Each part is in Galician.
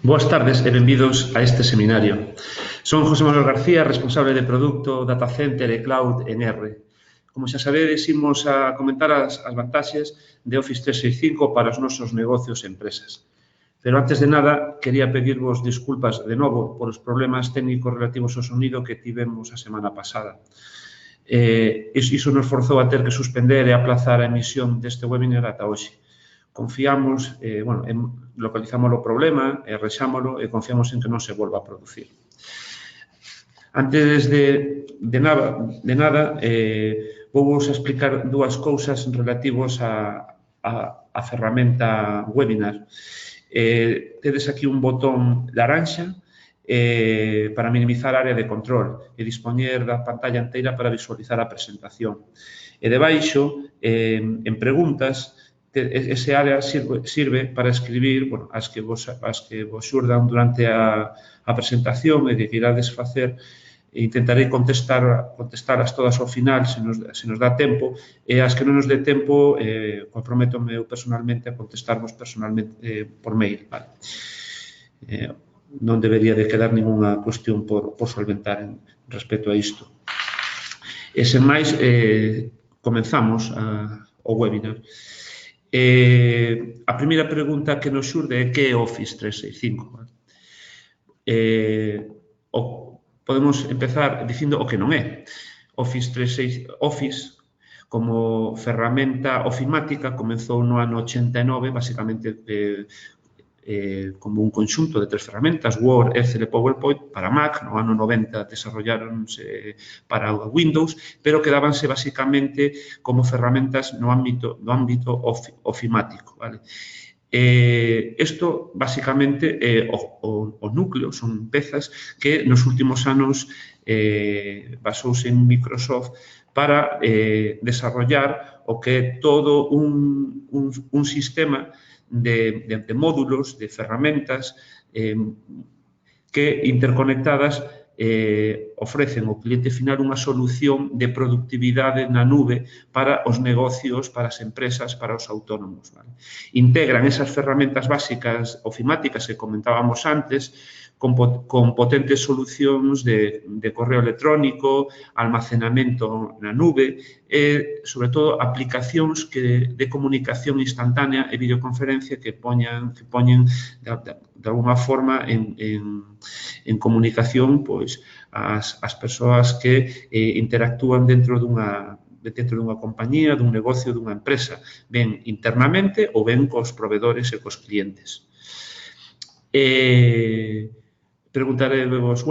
Boas tardes e benvidos a este seminario. Son José Manuel García, responsable de Produto, Data Center e Cloud en R. Como xa sabedes, imos a comentar as vantaxes de Office 365 para os nosos negocios e empresas. Pero antes de nada, quería pedirvos disculpas de novo por os problemas técnicos relativos ao sonido que tivemos a semana pasada. Iso nos forzou a ter que suspender e aplazar a emisión deste webinar ata hoxe. Confiamos, localizamos o problema, rexámolo e confiamos en que non se volva a producir. Antes de nada, vou-vos explicar dúas cousas relativos a ferramenta webinar. Tedes aquí un botón laranxa para minimizar a área de control e dispoñer da pantalla inteira para visualizar a presentación. E debaixo, en preguntas, ese área sirve para escribir as que vos xurdan durante a presentación e que queirades facer. Intentarei contestaras todas ao final, se nos dá tempo, e as que non nos dé tempo, comprométome eu personalmente a contestarvos personalmente por mail. Non debería de quedar ninguna cuestión por solventar respecto a isto. E sen máis, comenzamos o webinar. A primeira pregunta que nos xurde é que é Office 365. Podemos empezar dicindo o que non é. Office como ferramenta ofimática comezou no ano 89, basicamente como un conxunto de tres ferramentas, Word, Excel e PowerPoint, para Mac. No ano 90 desarrollaronse para Windows, pero quedábanse basicamente como ferramentas no ámbito ofimático. Isto, basicamente, é o núcleo, son pezas que nos últimos anos basouse en Microsoft para desarrollar o que é todo un sistema de módulos, de ferramentas que interconectadas ofrecen ao cliente final unha solución de productividade na nube para os negocios, para as empresas, para os autónomos. Integran esas ferramentas básicas ofimáticas que comentábamos antes con potentes solucións de correo electrónico, almacenamento na nube e, sobre todo, aplicacións de comunicación instantánea e videoconferencia que poñen de alguna forma en comunicación as persoas que interactúan dentro dunha compañía, dun negocio, dunha empresa, ben internamente ou ben cos provedores e cos clientes. Preguntarevos,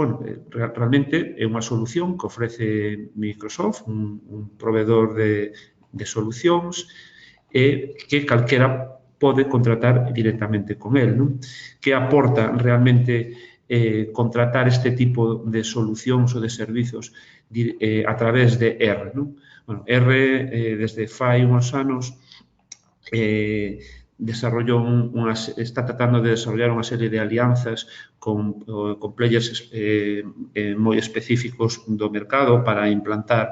realmente é unha solución que ofrece Microsoft, un proveedor de solucións que calquera pode contratar directamente con el, que aporta realmente contratar este tipo de solucións ou de servizos a través de R. R, desde fai uns anos, está tratando de desarrollar unha serie de alianzas con players moi específicos do mercado para implantar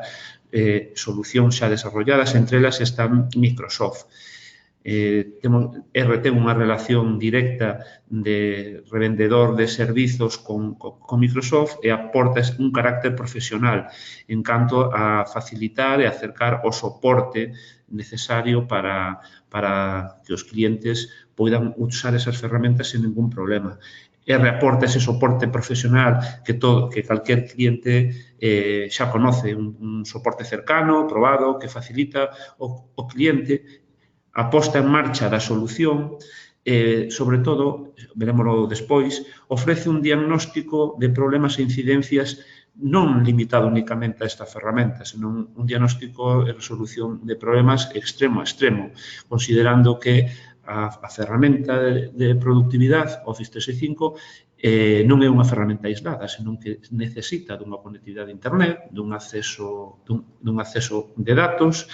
solucións xa desarrolladas, entre elas está Microsoft. R ten unha relación directa de revendedor de servizos con Microsoft e aporta un carácter profesional en canto a facilitar e acercar o soporte necesario para que os clientes poidan usar esas ferramentas sen ningún problema. R aporta ese soporte profesional que calquer cliente xa conoce, un soporte cercano, probado, que facilita o cliente a posta en marcha da solución. Sobre todo, verémoslo despois, ofrece un diagnóstico de problemas e incidencias non limitado únicamente a esta ferramenta, senón un diagnóstico e resolución de problemas extremo a extremo, considerando que a ferramenta de productividade, Office 365, non é unha ferramenta aislada, senón que necesita dunha conectividade a internet, dun acceso de datos,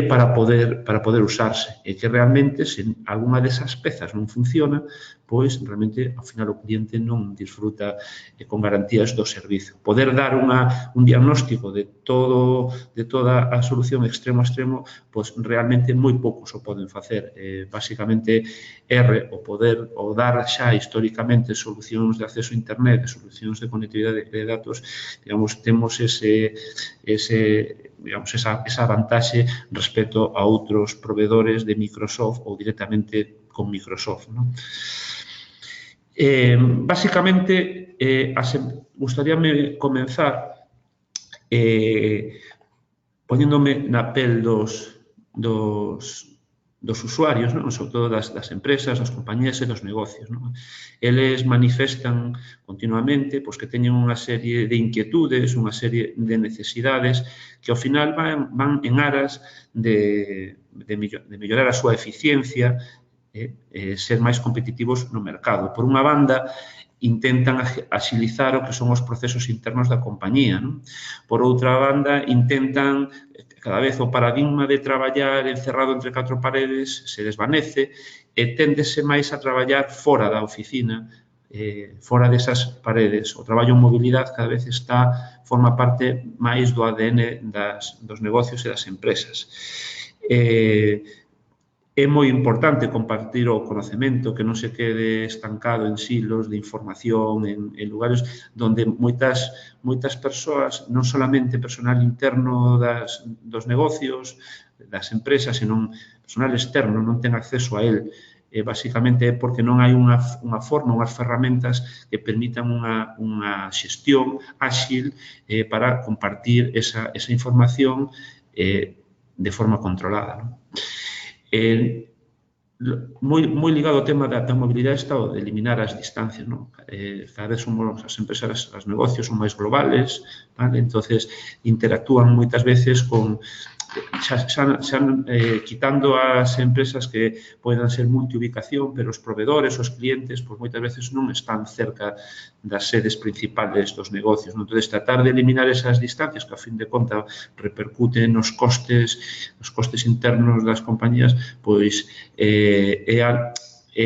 para poder usarse, e que realmente, se algunha desas pezas non funciona, pois realmente, ao final, o cliente non disfruta con garantías do servizo. Poder dar un diagnóstico de toda a solución extremo a extremo, pois realmente moi poucos o poden facer. Basicamente, o dar xa históricamente solucións de acceso a internet, solucións de conectividade de datos, digamos, temos esa vantaxe respecto a outros proveedores de Microsoft ou directamente con Microsoft, non? Básicamente, gustaríame comenzar poñéndome na pel dos usuarios, non? Sobre todo das empresas, das compañías e dos negocios, non? Eles manifestan continuamente pois, que teñen unha serie de inquietudes, unha serie de necesidades que ao final van en aras de mellorar a súa eficiencia, ser máis competitivos no mercado. Por unha banda, intentan axilizar o que son os procesos internos da compañía, non? Por outra banda, intentan cada vez o paradigma de traballar encerrado entre 4 paredes se desvanece e téndese máis a traballar fora da oficina, fora desas paredes. O traballo en mobilidade cada vez forma parte máis do ADN dos negocios e das empresas. É moi importante compartir o conocemento, que non se quede estancado en silos de información, en lugares onde moitas persoas, non solamente personal interno dos negocios, das empresas, senón personal externo, non ten acceso a él. Basicamente é porque non hai unha forma, unhas ferramentas que permitan unha xestión áxil para compartir esa información de forma controlada. Moi ligado ao tema da mobilidade está o de eliminar as distancias, non? Cada vez as empresas, os negocios son máis globales, vale? Entonces interactúan moitas veces con quitando as empresas que poden ser multiubicación, pero os proveedores, os clientes, pois moitas veces non están cerca das sedes principales dos negocios, non? Entón, tratar de eliminar esas distancias que, a fin de conta, repercuten nos costes internos das compañías, pois é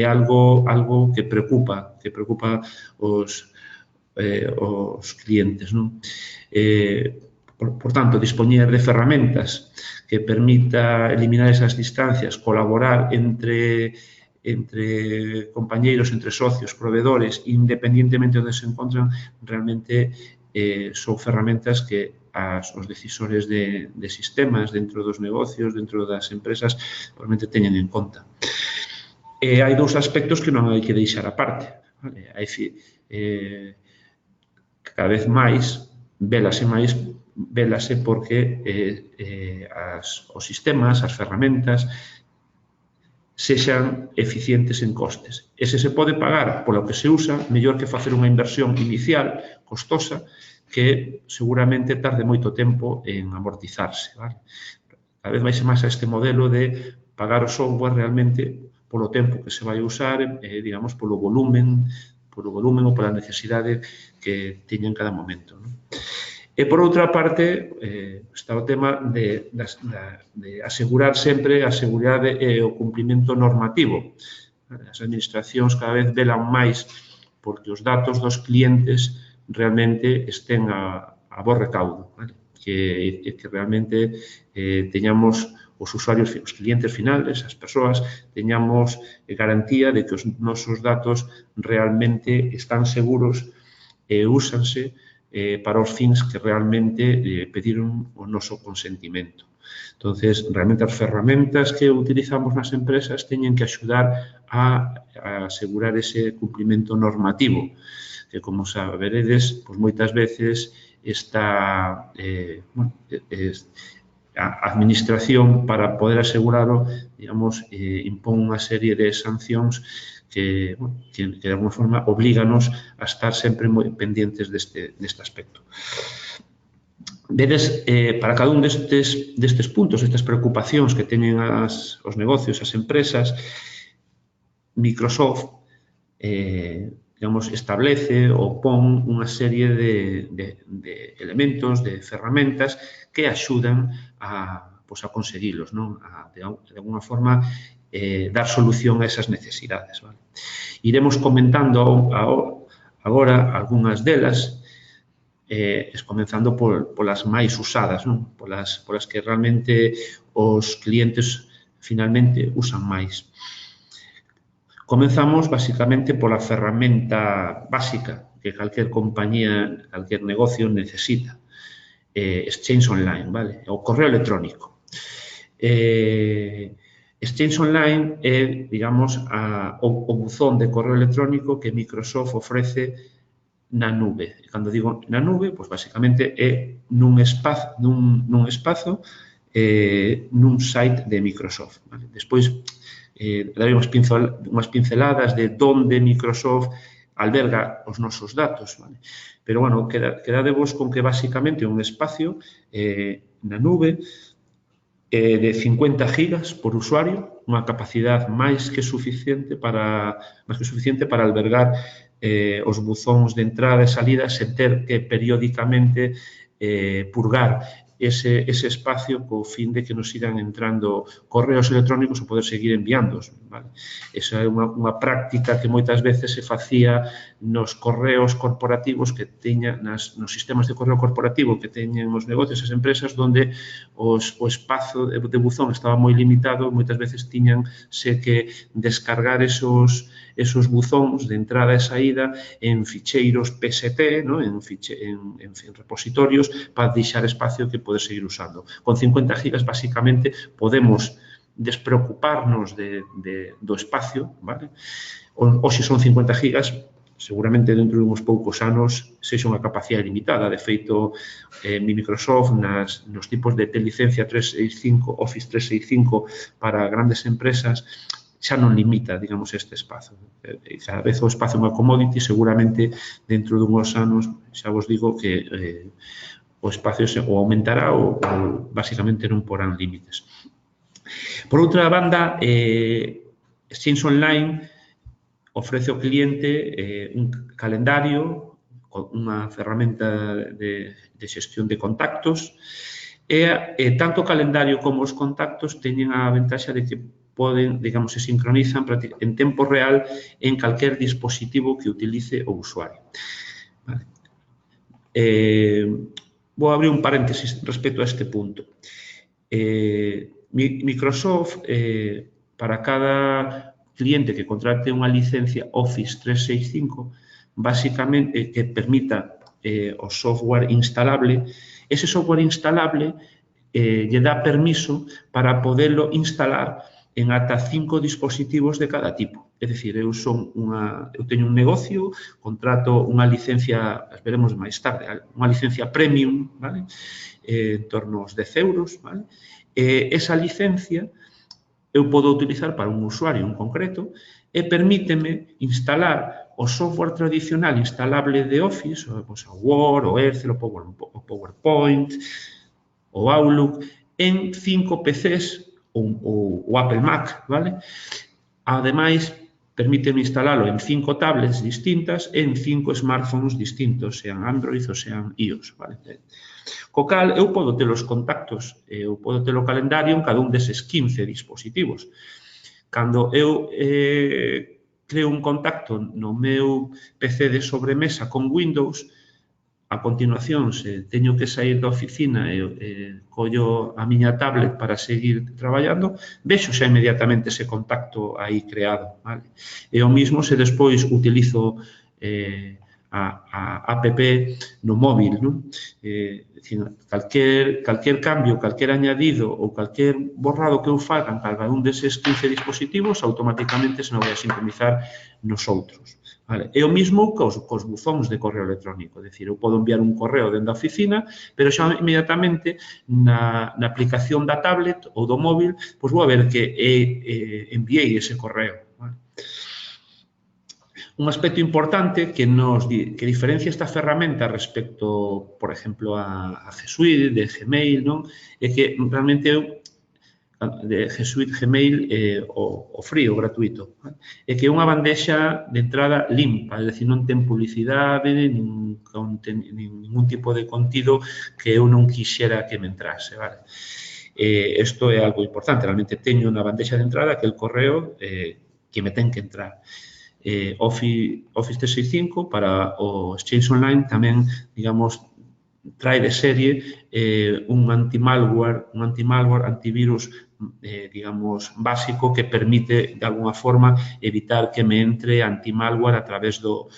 algo que preocupa os clientes, non? Por tanto, dispoñer de ferramentas que permita eliminar esas distancias, colaborar entre compañeiros, entre socios, proveedores, independientemente onde se encontran, realmente son ferramentas que os decisores de sistemas dentro dos negocios, dentro das empresas, probablemente teñen en conta. Hai dous aspectos que non hai que deixar aparte. Cada vez máis, vélase porque os sistemas, as ferramentas, sexan eficientes en costes. E se pode pagar polo que se usa, mellor que facer unha inversión inicial, costosa, que seguramente tarde moito tempo en amortizarse. Cada vez máis a este modelo de pagar o software realmente polo tempo que se vai usar, digamos, polo volumen ou pola necesidade que teña en cada momento. E, por outra parte, está o tema de asegurar sempre a seguridade e o cumprimento normativo. As administracións cada vez velan máis porque os datos dos clientes realmente estén a bo recaudo, que realmente teñamos os usuarios, os clientes finales, as persoas, teñamos garantía de que os nosos datos realmente están seguros e úsanse para os fins que realmente pediron o noso consentimento. Entonces, realmente as ferramentas que utilizamos nas empresas teñen que axudar a asegurar ese cumprimento normativo, que, como saberedes, moitas veces a administración, para poder asegurarlo, digamos, impón unha serie de sancións que de alguna forma oblíganos a estar sempre moi pendientes deste aspecto. Vedes, para cada un destes puntos, estas preocupacións que teñen os negocios, as empresas, Microsoft, digamos, establece ou pon unha serie de elementos, de ferramentas que axudan a conseguilos, non? De alguna forma, dar solución a esas necesidades. Iremos comentando agora algunhas delas, comenzando polas máis usadas, non? Polas que realmente os clientes finalmente usan máis. Comenzamos, basicamente, pola ferramenta básica que calquer compañía, calquer negocio necesita. Exchange Online, vale? O correo electrónico. Exchange Online é, digamos, o buzón de correo electrónico que Microsoft ofrece na nube. Cando digo na nube, pois basicamente é nun espazo nun site de Microsoft. Vale? Despois, darei unhas pinceladas de onde Microsoft alberga os nosos datos. Vale? Pero, bueno, quedadevos con que basicamente é un espacio na nube de 50 gigas por usuario, unha capacidade máis que suficiente para albergar os buzóns de entrada e salida sen ter que periódicamente purgar ese espacio co fin de que nos irán entrando correos electrónicos ou poder seguir enviándoos. Vale? Esa é unha práctica que moitas veces se facía nos correos corporativos que teñan, nos sistemas de correo corporativo que teñen os negocios, as empresas, onde o espazo de buzón estaba moi limitado, moitas veces tiñanse que descargar esos buzóns de entrada e saída en ficheiros PST, ¿no? en repositorios, para deixar espacio que poder seguir usando. Con 50 gigas, basicamente, podemos despreocuparnos do espacio, vale? Hoxe son 50 gigas, seguramente dentro de uns poucos anos sexa unha capacidade limitada. De feito, Microsoft nos tipos de licencia 365, Office 365 para grandes empresas xa non limita, digamos, este espazo. Cada vez o espazo é unha commodity, seguramente dentro dunhos anos xa vos digo que o espacio ou aumentará ou basicamente non porán límites. Por outra banda, Exchange Online ofrece ao cliente un calendario, unha ferramenta de xestión de contactos, e tanto o calendario como os contactos teñen a ventaxa de que poden, digamos, se sincronizan en tempo real en calquer dispositivo que utilice o usuario. Vale. Vou abrir un paréntesis respecto a este punto. Microsoft, para cada cliente que contrate unha licencia Office 365, basicamente que permita o software instalable, ese software instalable lle dá permiso para poderlo instalar en ata 5 dispositivos de cada tipo. É dicir, eu teño un negocio, contrato unha licencia, veremos máis tarde, unha licencia premium, vale? En torno aos 10 euros, vale? Esa licencia eu podo utilizar para un usuario en concreto e permíteme instalar o software tradicional instalable de Office, o Word, o Excel, o PowerPoint, o Outlook, en 5 PCs o Apple Mac, vale? Ademais, permíteme instalalo en 5 tablets distintas e en 5 smartphones distintos, sean Android ou sean iOS, vale? Co cal, eu podo ter os contactos, eu podo ter o calendario en cada un deses 15 dispositivos. Cando eu creo un contacto no meu PC de sobremesa con Windows, a continuación, se teño que sair da oficina e collo a miña tablet para seguir traballando, vexo xa inmediatamente ese contacto aí creado. Vale? E o mismo se despois utilizo a app no móvil. Non? Calquer cambio, calquer añadido ou calquer borrado que eu faga en cada un deses 15 dispositivos, automáticamente se non vai a sincronizar nos outros. Vale. É o mesmo cos buzóns de correo electrónico, é dicir, eu podo enviar un correo dentro da oficina, pero xa inmediatamente na aplicación da tablet ou do móvil, pois vou a ver que enviei ese correo. Vale. Un aspecto importante que diferencia esta ferramenta respecto, por exemplo, a G Suite, de Gmail, non? É que realmente eu de G Suite, Gmail o free, o gratuito. É que é unha bandexa de entrada limpa, é dicir, non ten publicidade, ningún tipo de contido que eu non quixera que me entrase. Vale? Isto é algo importante, realmente teño na bandexa de entrada aquel correo que me ten que entrar. Office 365 para o Exchange Online tamén, digamos, trae de serie un antimalware, antivirus, digamos, básico que permite, de alguna forma, evitar que me entre antimalware a través do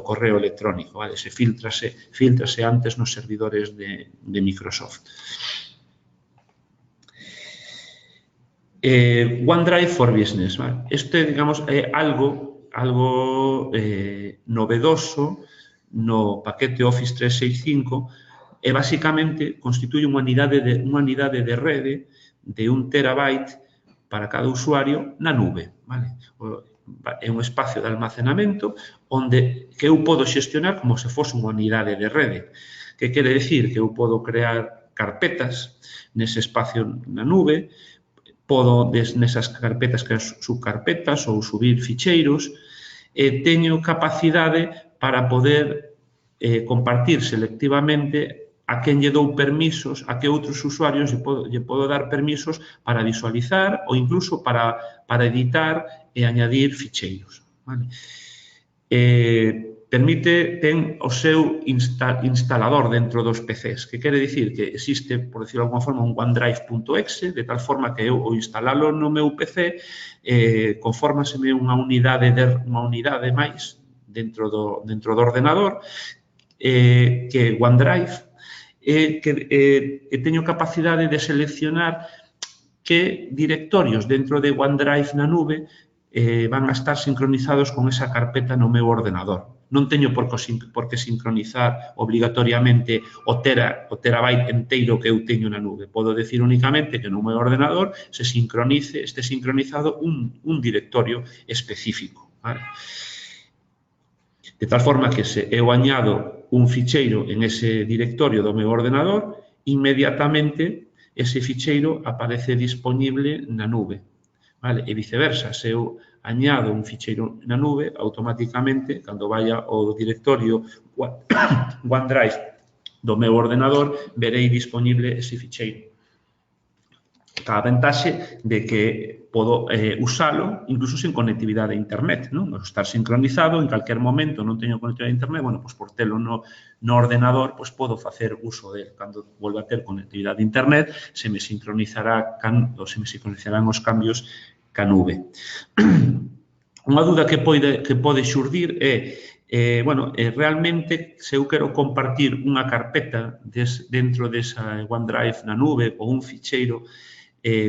correo electrónico, vale? Se filtrase antes nos servidores de Microsoft. OneDrive for Business, vale? Este, digamos, é algo novedoso no paquete Office 365 e, basicamente, constituye unha unidade de rede de 1 terabyte para cada usuario na nube, vale? É un espacio de almacenamento que eu podo xestionar como se fose unha unidade de rede. Que quere decir que eu podo crear carpetas nese espacio na nube, podo nesas carpetas crear subcarpetas ou subir ficheiros, e teño capacidade para poder compartir selectivamente a quen lle dou permisos, a que outros usuarios lle podo dar permisos para visualizar ou incluso para editar e añadir ficheiros, vale? Ten o seu instalador dentro dos PCs, que quere dicir que existe, por decirlo de alguma forma, un OneDrive.exe, de tal forma que eu, ao instalalo no meu PC, confórmaseme unha unidade máis dentro do ordenador, que OneDrive, que teño capacidade de seleccionar que directorios dentro de OneDrive na nube van a estar sincronizados con esa carpeta no meu ordenador. Non teño por que sincronizar obligatoriamente o terabyte enteiro que eu teño na nube. Podo decir únicamente que no meu ordenador este sincronizado un directorio específico, vale? De tal forma que se eu añado un ficheiro en ese directorio do meu ordenador, inmediatamente ese ficheiro aparece disponible na nube, vale? E viceversa, se eu añado un ficheiro na nube, automáticamente, cando vaya ao directorio OneDrive do meu ordenador, verei disponible ese ficheiro. A ventaxe de que podo usalo incluso sen conectividade a internet, non? Estar sincronizado en calquer momento, non teño conectividade a internet, bueno, pois por telo no ordenador, pois podo facer uso dele. Cando volva a ter conectividade a internet, se me sincronizarán os cambios ca nube. Unha dúda que pode xurdir é realmente, se eu quero compartir unha carpeta dentro desa OneDrive na nube ou un ficheiro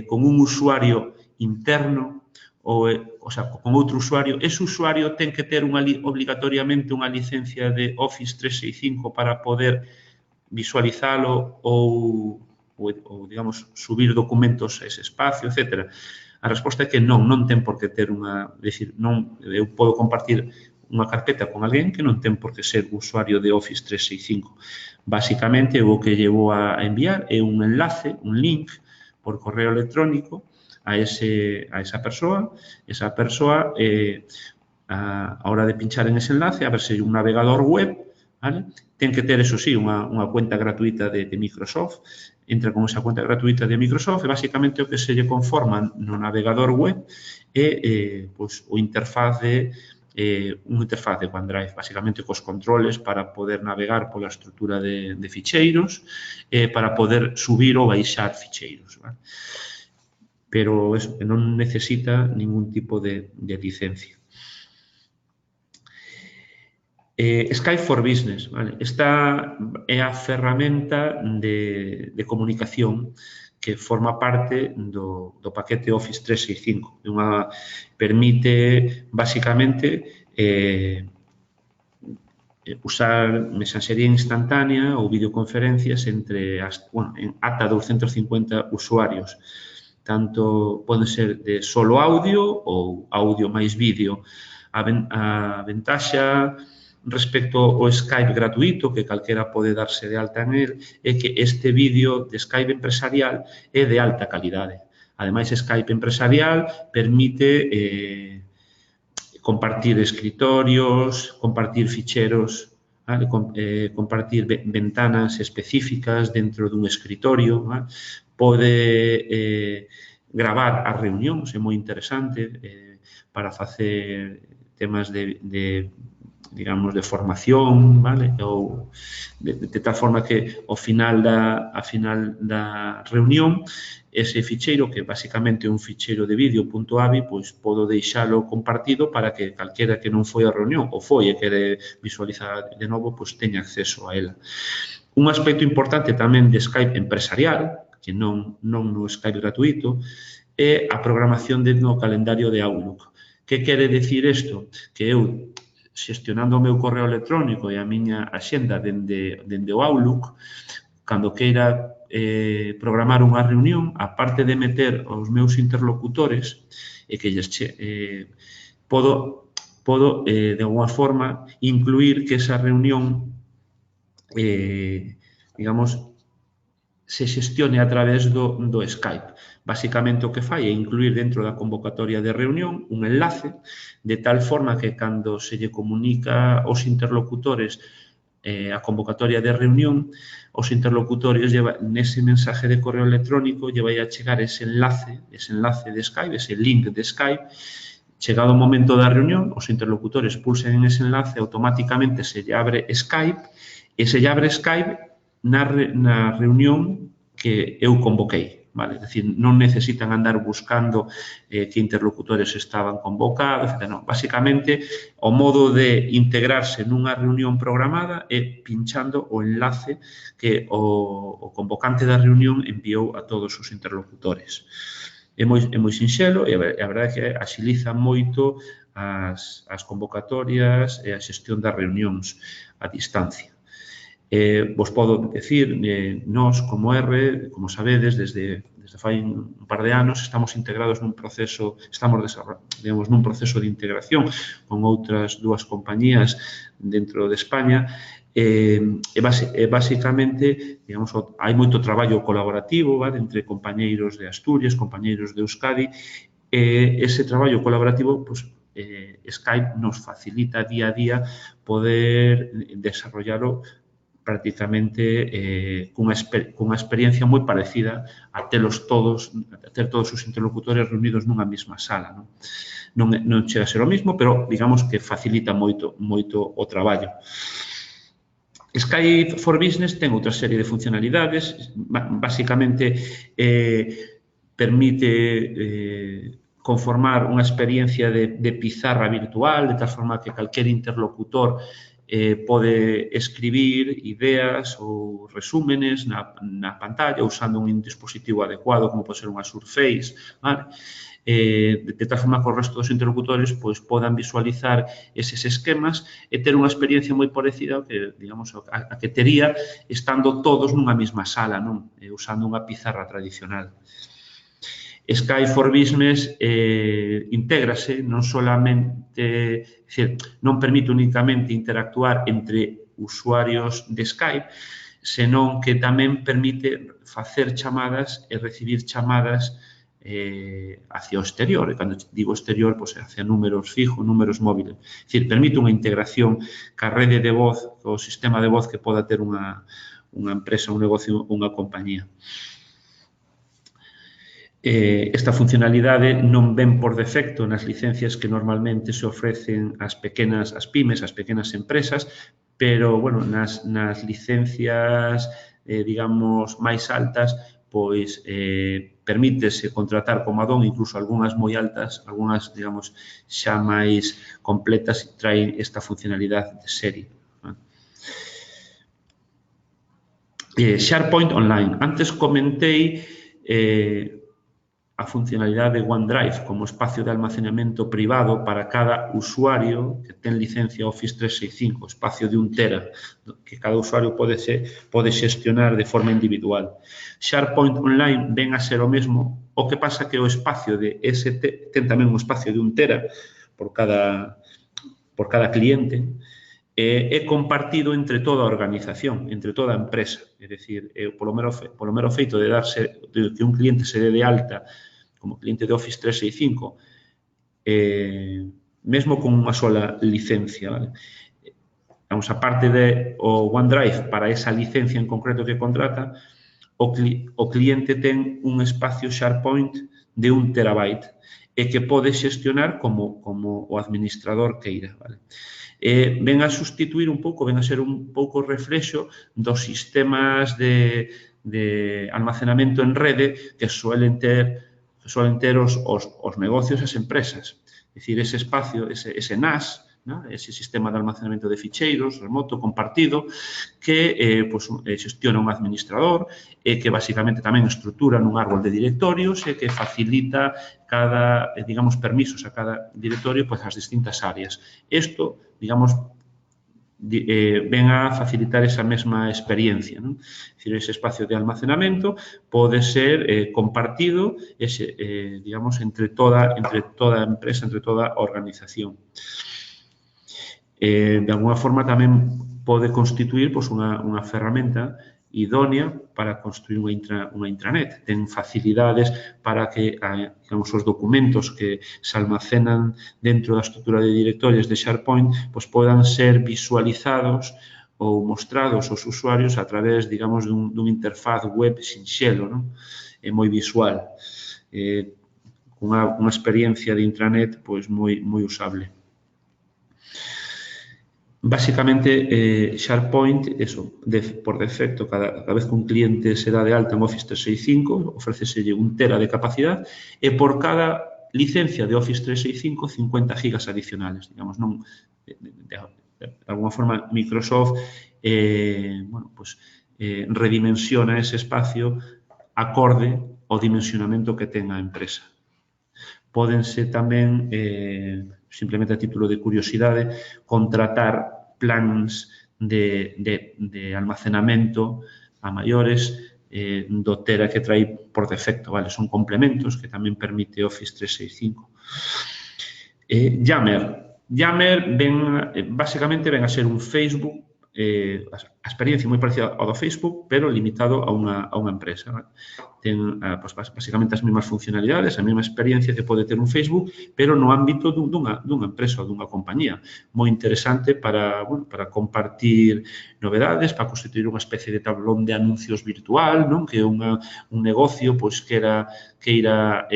con un usuario interno ou sea, con outro usuario, ese usuario ten que ter obligatoriamente unha licencia de Office 365 para poder visualizalo ou digamos, subir documentos a ese espacio, etc. A resposta é que non ten por que ter eu podo compartir unha carpeta con alguén que non ten por que ser usuario de Office 365. Basicamente, o que lle vou a enviar é un enlace, un link, por correo electrónico a esa persoa. Esa persoa, a hora de pinchar en ese enlace, a ver se un navegador web, vale? Ten que ter, eso sí, unha cuenta gratuita de Microsoft. Entra con esa cuenta gratuita de Microsoft e, basicamente, o que se lle conforma no navegador web é o interfaz de OneDrive, basicamente cos controles para poder navegar pola estrutura de ficheiros, para poder subir ou baixar ficheiros, vale? Pero eso, que non necesita ningún tipo de licencia. Skype for Business, vale? Esta é a ferramenta de comunicación que forma parte do paquete Office 365. Permite, basicamente, usar mensaxería instantánea ou videoconferencias entre ata 250 usuarios. Tanto poden ser de solo audio ou audio máis vídeo. A ventaxa respecto ao Skype gratuito, que calquera pode darse de alta en él, é que este vídeo de Skype empresarial é de alta calidade. Ademais, Skype empresarial permite compartir escritorios, compartir ficheros, vale? Compartir ventanas específicas dentro dun escritorio, vale? Pode gravar as reunións, é moi interesante para temas digamos, de formación, vale? Ou de tal forma que ao final da reunión ese ficheiro, que basicamente é un ficheiro de vídeo.avi, pois podo deixalo compartido para que calquera que non foi a reunión ou foi e quere visualizar de novo, pois teña acceso a ela. Un aspecto importante tamén de Skype empresarial, que non no Skype gratuito, é a programación no calendario de Outlook. Que quere decir isto? Que eu, xestionando o meu correo electrónico e a miña axenda dende o Outlook, cando queira programar unha reunión, aparte de meter os meus interlocutores, e que podo de alguma forma incluir que esa reunión digamos, se xestione a través do Skype. Basicamente, o que fai é incluir dentro da convocatoria de reunión un enlace de tal forma que cando se lle comunica aos interlocutores a convocatoria de reunión, os interlocutores nese mensaje de correo electrónico lle vai a chegar ese enlace de Skype, ese link de Skype. Chegado o momento da reunión, os interlocutores pulsen en ese enlace, automáticamente se lle abre Skype e se lle abre Skype na reunión que eu convoquei. Vale? Es decir, non necesitan andar buscando que interlocutores estaban convocados, etc. Non. Básicamente, o modo de integrarse nunha reunión programada é pinchando o enlace que o convocante da reunión enviou a todos os interlocutores. É moi sinxelo e a verdade é que axiliza moito as convocatorias e a xestión das reunións a distancia. Vos podo decir, nós como R, como sabedes, desde fai un par de anos estamos integrados nun proceso, digamos, nun proceso de integración con outras dúas compañías dentro de España e basicamente, digamos, hai moito traballo colaborativo, vale, entre compañeiros de Asturias, compañeiros de Euskadi e ese traballo colaborativo, pois, Skype nos facilita día a día poder desarrollalo prácticamente cunha experiencia moi parecida a ter todos os interlocutores reunidos nunha mesma sala. Non chega a ser o mismo, pero digamos que facilita moito o traballo. Skype for Business ten outra serie de funcionalidades, basicamente permite conformar unha experiencia de pizarra virtual, de tal forma que calquer interlocutor pode escribir ideas ou resúmenes na pantalla usando un dispositivo adecuado, como pode ser unha Surface, vale? De tal forma que os restos dos interlocutores pois, podan visualizar eses esquemas e ter unha experiencia moi parecida que, digamos, a que tería estando todos nunha mesma sala, non? Usando unha pizarra tradicional. Skype for Business intégrase non solamente, non permite únicamente interactuar entre usuarios de Skype, senón que tamén permite facer chamadas e recibir chamadas hacia o exterior. E cando digo exterior, pois, hacia números fijos, números móviles. É dicir, permite unha integración ca rede de voz, o sistema de voz que poda ter unha empresa, un negocio, unha compañía. Esta funcionalidade non ven por defecto nas licencias que normalmente se ofrecen ás pymes, ás pequenas empresas, pero, bueno, nas licencias, digamos, máis altas, pois, permítese contratar como add-on, incluso algunhas moi altas, algunhas, digamos, xa máis completas, traen esta funcionalidade de serie. SharePoint Online. Antes comentei a funcionalidade de OneDrive como espacio de almacenamento privado para cada usuario que ten licencia Office 365, espacio de 1 tera, que cada usuario pode xestionar de forma individual. SharePoint Online ven a ser o mesmo, o que pasa que o espacio de ST ten tamén un espacio de 1 tera por cada cliente, é compartido entre toda a organización, entre toda a empresa. É dicir, polo mero feito de que un cliente se dé de alta como cliente de Office 365, mesmo con unha sola licencia. Vale? Vamos, a parte do OneDrive para esa licencia en concreto que contrata, o cliente ten un espacio SharePoint de 1 terabyte e que pode xestionar como o administrador queira. Ven a sustituir un pouco, ven a ser un pouco reflexo dos sistemas de almacenamento en rede que suelen ter os negocios e as empresas. É dicir, ese espacio, ese NAS, ¿no? Ese sistema de almacenamento de ficheiros, remoto, compartido, que xestiona un administrador e que basicamente tamén estrutura nun árbol de directorios e que facilita cada, digamos, permisos a cada directorio pois as distintas áreas. Isto, digamos, ven a facilitar esa mesma experiencia, ¿no? Es decir, ese espacio de almacenamento pode ser compartido, digamos, entre toda a empresa, entre toda a organización. De alguna forma tamén pode constituir unha ferramenta idónea para construir unha intranet. Ten facilidades para que digamos, os documentos que se almacenan dentro da estrutura de directorios de SharePoint pois podan ser visualizados ou mostrados aos usuarios a través, digamos, dun interfaz web sinxelo, non? É moi visual. Unha experiencia de intranet pois moi usable. Básicamente, SharePoint, por defecto, cada vez que un cliente se dá de alta en Office 365, ofréceselle 1 tera de capacidade e por cada licencia de Office 365, 50 gigas adicionales. Digamos, non, de alguna forma, Microsoft redimensiona ese espacio acorde ao dimensionamento que ten a empresa. Pódense tamén, simplemente a título de curiosidade, contratar plans de almacenamento a maiores do tera que trae por defecto. Son complementos que tamén permite Office 365. Yammer. Yammer basicamente ven a ser un Facebook, a experiencia moi parecida ao do Facebook, pero limitado a unha empresa. Ten basicamente as mesmas funcionalidades, a mesma experiencia que pode ter un Facebook, pero no ámbito dunha empresa ou dunha compañía. Moi interesante para compartir novedades, para constituir unha especie de tablón de anuncios virtual, non? Que un negocio queira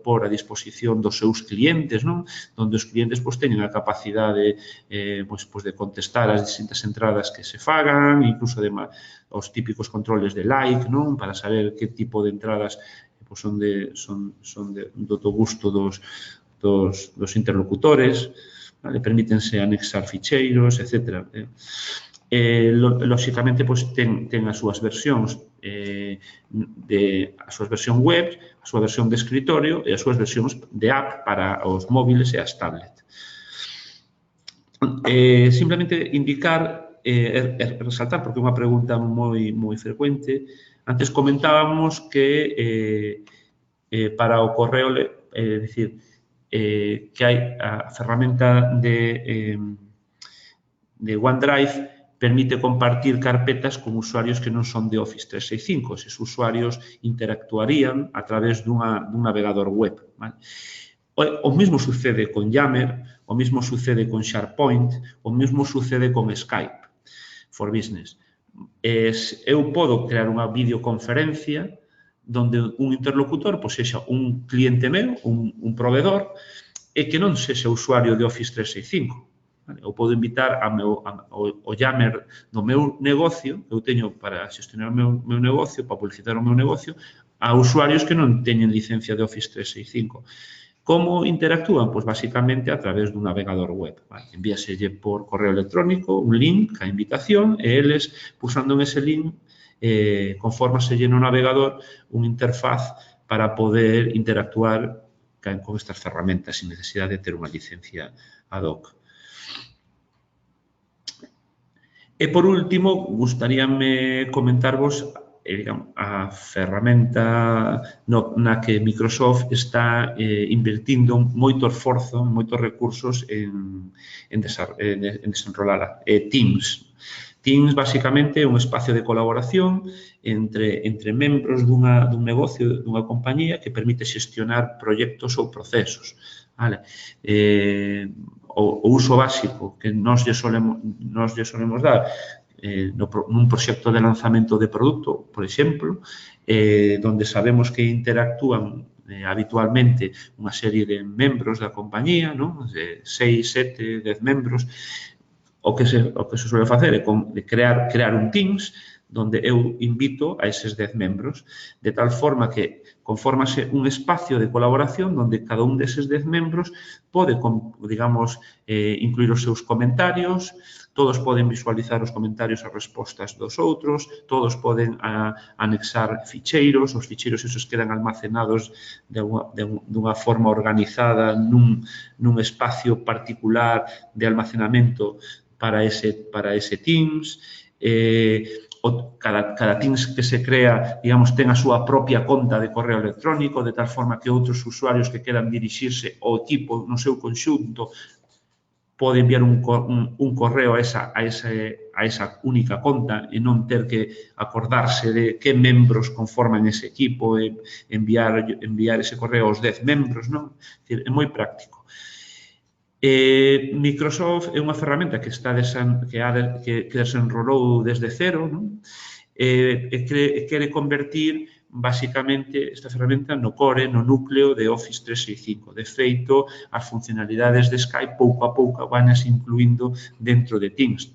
por a disposición dos seus clientes, non? Donde os clientes teñen a capacidade de contestar as distintas entradas que se fagan, incluso os típicos controles de like, non? Para saber que tipo de entradas son do gusto dos interlocutores, permítense anexar ficheiros, etc. Lóxicamente, ten as súas versións a súa versión web, a súa versión de escritorio e as súas versións de app para os móviles e as tablets. Simplemente indicar resaltar, porque é unha pregunta moi frecuente. Antes comentábamos que para o correo, é dicir, que hai a ferramenta de OneDrive permite compartir carpetas con usuarios que non son de Office 365. Eses usuarios interactuarían a través dun navegador web. O mesmo sucede con Yammer, o mesmo sucede con SharePoint, o mesmo sucede con Skype for Business. Eu podo crear unha videoconferencia donde un interlocutor sexa un cliente meu, un proveedor, e que non sexa usuario de Office 365. Eu podo invitar o Yammer do meu negocio, que eu teño para xestionar o meu negocio, para publicitar o meu negocio, a usuarios que non teñen licencia de Office 365. Como interactúan? Basicamente a través dun navegador web. Envíaselle por correo electrónico un link a invitación e eles, pulsando en ese link, confórmaselle no navegador unha interfaz para poder interactuar con estas ferramentas sin necesidade de ter unha licencia ad hoc. E, por último, gustaríame comentarvos a ferramenta na que Microsoft está invertindo moito esforzo, moitos recursos en desenrolala. Teams. Teams, basicamente, é un espacio de colaboración entre membros dun negocio, dunha compañía, que permite xestionar proxectos ou procesos. O uso básico que nós lle solemos dar nun proxecto de lanzamento de produto, por exemplo, donde sabemos que interactúan habitualmente unha serie de membros da compañía, non? De 6, 7, 10 membros. O que se suele facer é crear un Teams donde eu invito a eses 10 membros, de tal forma que confórmase un espacio de colaboración donde cada un deses 10 membros pode, digamos, incluir os seus comentarios, todos poden visualizar os comentarios e as respostas dos outros, todos poden anexar ficheiros, os ficheiros esos quedan almacenados dunha forma organizada nun espacio particular de almacenamento para ese Teams. Cada Teams que se crea, digamos, ten a súa propia conta de correo electrónico, de tal forma que outros usuarios que queran dirixirse ao equipo no seu conxunto pode enviar un correo a esa única conta e non ter que acordarse de que membros conforman ese equipo e enviar ese correo aos 10 membros, non? É moi práctico. Microsoft é unha ferramenta que desenrolou desde cero, non? E quere convertir basicamente esta ferramenta no core, no núcleo de Office 365. De feito, as funcionalidades de Skype pouco a pouco vanse incluindo dentro de Teams.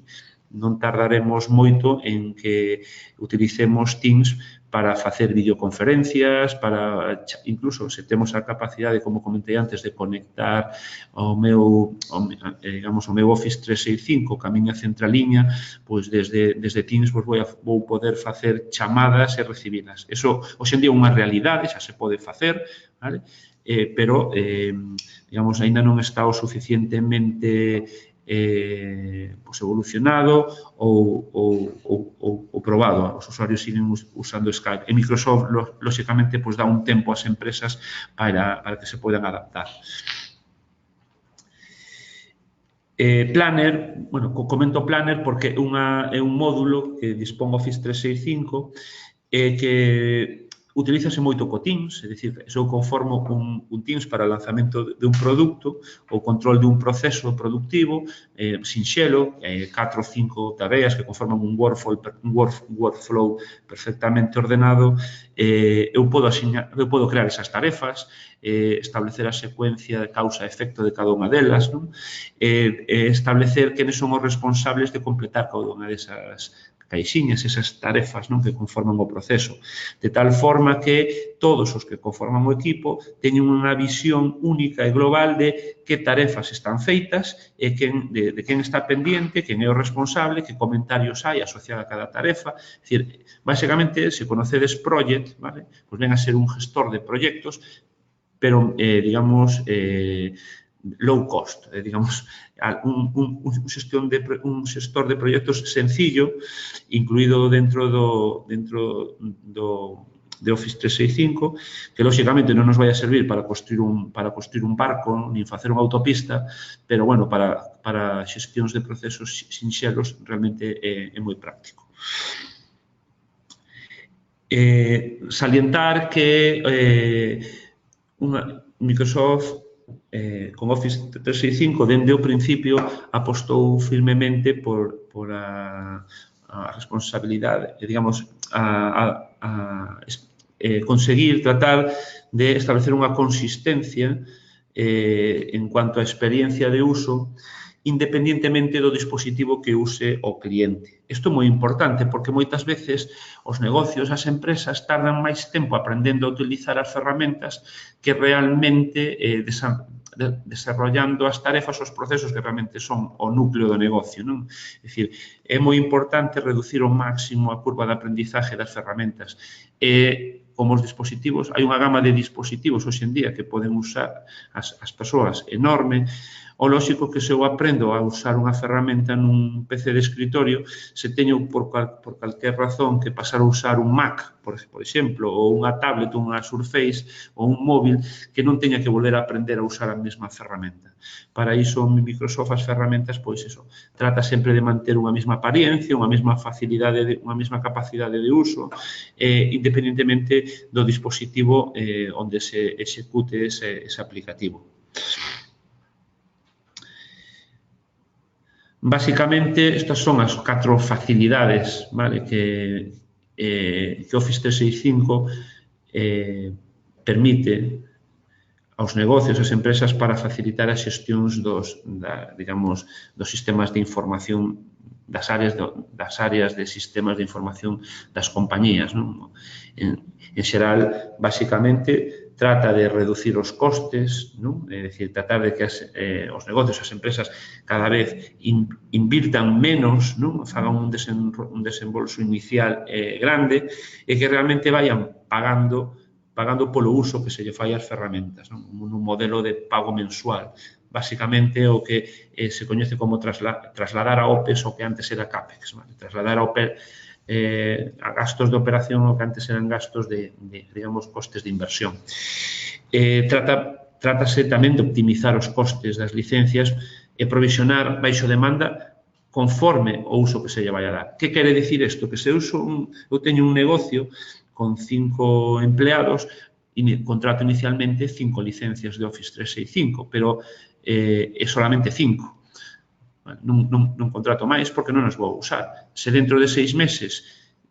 Non tardaremos moito en que utilicemos Teams para facer videoconferencias, para incluso se temos a capacidade, como comentei antes, de conectar o meu Office 365 ca miña centraliña, pois desde Teams vou poder facer chamadas e recibilas. Eso, hoxe en día, é unha realidade, xa se pode facer, vale? Pero, digamos, aínda non está o suficientemente evolucionado ou probado. Os usuarios siguen usando Skype. E Microsoft, lóxicamente, dá un tempo ás empresas para que se podan adaptar. Planner, bueno, comento Planner porque é un módulo que dispón Office 365 que utilízase moito co Teams, é dicir, eu conformo un Teams para o lanzamento de un produto, o control de un proceso productivo, sinxelo, 4 ou 5 tareas que conforman un workflow perfectamente ordenado. Eu podo crear esas tarefas, establecer a secuencia de causa e efecto de cada unha delas, non? Establecer quenes son os responsables de completar cada unha desas caixiñas, esas tarefas, non, que conforman o proceso, de tal forma que todos os que conforman o equipo teñen unha visión única e global de que tarefas están feitas e de quen está pendiente, quen é o responsable, que comentarios hai asociados a cada tarefa. É dicir, basicamente, se conocedes Project, vale, pois ven a ser un gestor de proxectos, pero, digamos, low cost, digamos, un xestor de proxectos sencillo, incluído dentro de Office 365, que, lóxicamente, non nos vai a servir para construir un barco, nin facer unha autopista, pero, bueno, para xestións de procesos sinxelos, realmente é moi práctico. Salientar que Microsoft con Office 365 dende o principio apostou firmemente por a responsabilidade, digamos, conseguir tratar de establecer unha consistencia en cuanto á experiencia de uso, independientemente do dispositivo que use o cliente. Isto é moi importante porque moitas veces os negocios, as empresas, tardan máis tempo aprendendo a utilizar as ferramentas que realmente desarrollando as tarefas, os procesos que realmente son o núcleo do negocio, non? É dicir, é moi importante reducir ao máximo a curva de aprendizaje das ferramentas. Como os dispositivos, hai unha gama de dispositivos hoxe en día que poden usar as persoas enorme. O lóxico que se eu aprendo a usar unha ferramenta nun PC de escritorio, se teño por calquer razón que pasar a usar un Mac, por exemplo, ou unha tablet, unha Surface, ou un móvil, que non teña que volver a aprender a usar a mesma ferramenta. Para iso, Microsoft, as ferramentas, pois iso, trata sempre de manter unha mesma apariencia, unha mesma facilidade, unha mesma capacidade de uso, independentemente do dispositivo onde se execute ese aplicativo. Básicamente, estas son as 4 facilidades, vale, que Office 365 permite aos negocios, ás empresas, para facilitar as xestións dos sistemas de información das áreas de sistemas de información das compañías. En xeral, basicamente, trata de reducir os costes, é dicir, tratar de que os negocios, as empresas, cada vez invirtan menos, fagan un desembolso inicial grande e que realmente vayan pagando polo uso que se lle fai ás ferramentas, nun modelo de pago mensual. Basicamente, o que se coñece como trasladar a OPEX o que antes era CAPEX. Trasladar a gastos de operación o que antes eran gastos de digamos, costes de inversión. Trátase tamén de optimizar os costes das licencias e provisionar baixo demanda conforme o uso que se lle vai a dar. Que quere dicir isto? Que se eu teño un negocio con 5 empleados e contrato inicialmente 5 licencias de Office 365, pero é solamente 5. Non contrato máis porque non as vou usar. Se dentro de 6 meses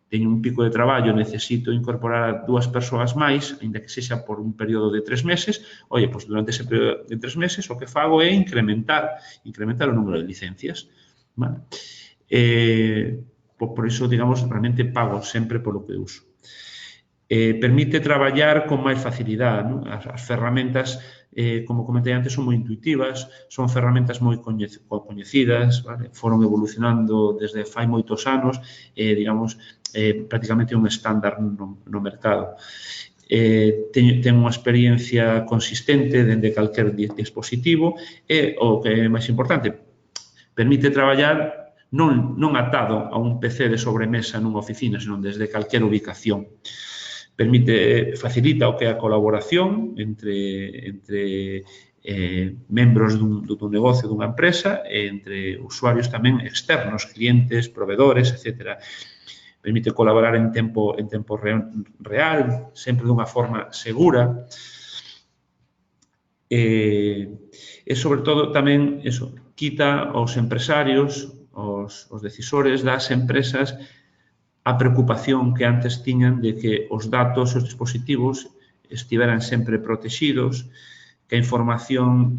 teño un pico de traballo, necesito incorporar a 2 persoas máis, ainda que sexa por un período de 3 meses, pois durante ese período de 3 meses o que fago é incrementar o número de licencias. Por iso, digamos, realmente pago sempre polo que uso. Permite traballar con máis facilidade. As ferramentas, como comentei antes, son moi intuitivas, son ferramentas moi coñecidas, foron evolucionando desde fai moitos anos, digamos, prácticamente un estándar no mercado. Ten unha experiencia consistente dende calquer dispositivo e, o que é máis importante, permite traballar non atado a un PC de sobremesa nunha oficina, senón desde calquer ubicación. Facilita o que é a colaboración entre membros dun negocio, dunha empresa, e entre usuarios tamén externos, clientes, proveedores, etc. Permite colaborar en tempo real, sempre dunha forma segura. E, sobre todo, tamén quita aos empresarios, aos decisores das empresas, a preocupación que antes tiñan de que os datos, os dispositivos, estiveran sempre protegidos, que a información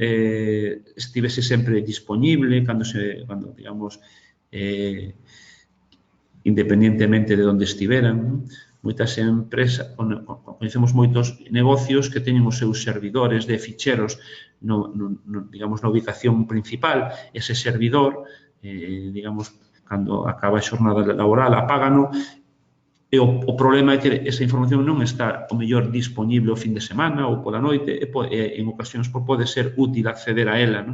estivese sempre disponible cando digamos, independentemente de onde estiveran. Moitas empresas, conhecemos moitos negocios que teñen os seus servidores de ficheros digamos, na ubicación principal. Ese servidor, digamos, cando acaba a xornada laboral, apágano, e o problema é que esa información non está, o mellor, disponible o fin de semana ou pola noite, e en ocasións pode ser útil acceder a ela.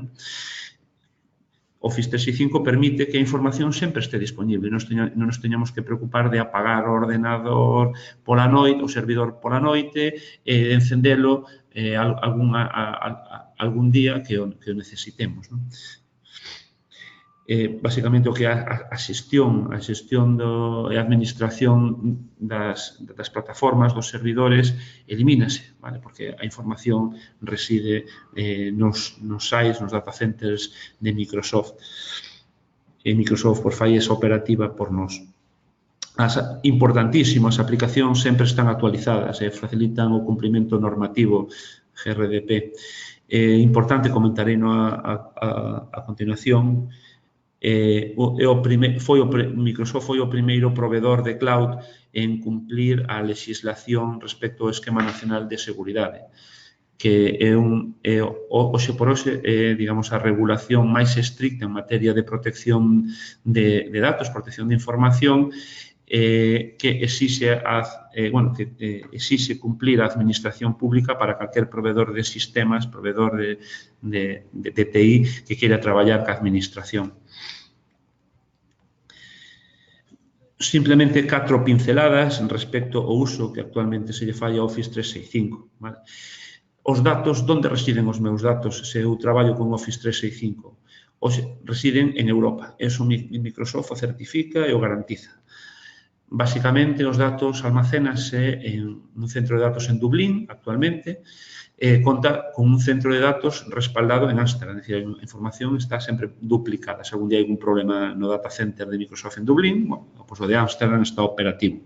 Office 365 permite que a información sempre este disponible, non nos teñamos que preocupar de apagar o ordenador pola noite, o servidor pola noite, e encendelo algún día que o necesitemos. Basicamente, o que é a xestión e a administración das plataformas, dos servidores, elimínase, porque a información reside nos sites, nos data centers de Microsoft. E Microsoft fai esa operativa por nós. Importantísimo, as aplicacións sempre están actualizadas e facilitan o cumprimento normativo GRDP. Importante, comentarei a continuación, Microsoft foi o primeiro proveedor de cloud en cumplir a legislación respecto ao Esquema Nacional de Seguridade, que é hoxe por hoxe, digamos, a regulación máis estricta en materia de protección de datos, protección de información, que exixe cumplir a administración pública para calquer proveedor de sistemas, proveedor de TI que queira traballar ca administración. Simplemente 4 pinceladas respecto ao uso que actualmente se lle fai a Office 365. Os datos, onde residen os meus datos se eu traballo con Office 365? Hoxe residen en Europa. Eso Microsoft o certifica e o garantiza. Basicamente, os datos almacénase en un centro de datos en Dublín, actualmente, conta con un centro de datos respaldado en Ámsterdam, é dicir, a información está sempre duplicada. Se algún día hai un problema no data center de Microsoft en Dublín, pois o de Ámsterdam está operativo.